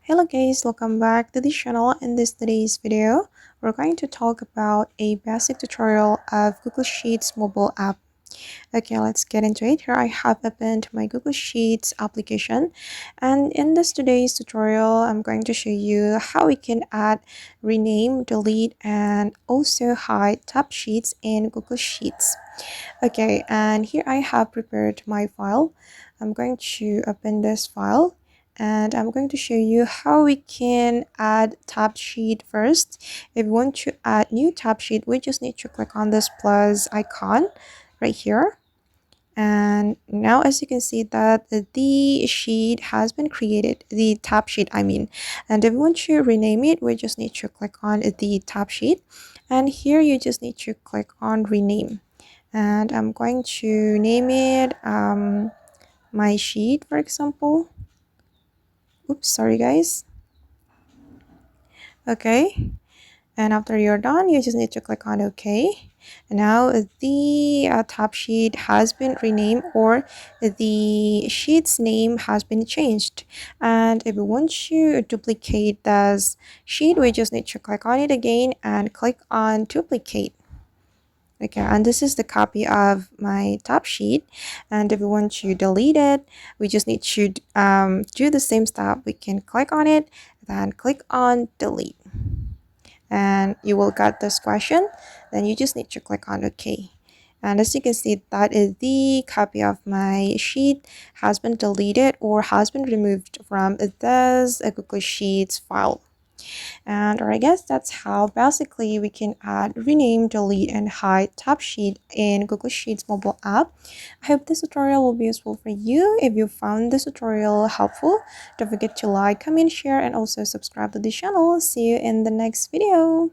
Hello guys, welcome back to the channel. In today's video, we're going to talk about a basic tutorial of Google Sheets mobile app. Okay, let's get into it. Here I have opened my Google Sheets application, and in today's tutorial, I'm going to show you how we can add, rename, delete, and also hide tab sheets in Google Sheets. Okay, and here I have prepared my file. I'm going to open this file and I'm going to show you how we can add tab sheet first. If you want to add new tab sheet, we just need to click on this plus icon right here. And now as you can see that the sheet has been created, the tab sheet I mean. And if you want to rename it, we just need to click on the tab sheet. And here you just need to click on rename. And I'm going to name it my sheet, for example. Oops, sorry guys. Okay, and after you're done, you just need to click on OK. And now the tab sheet has been renamed, or the sheet's name has been changed. And if we want to duplicate this sheet, we just need to click on it again and click on duplicate. Okay, and this is the copy of my top sheet. And if we want to delete it, we just need to do the same step. We can click on it, then click on delete. And you will get this question. Then you just need to click on OK. And as you can see, that is the copy of my sheet has been deleted or has been removed from this Google Sheets file. And or I guess that's how basically we can add, rename, delete, and hide tab sheet in Google Sheets mobile app. I hope this tutorial will be useful for you. If you found this tutorial helpful, don't forget to like, comment, share, and also subscribe to the channel. See you in the next video.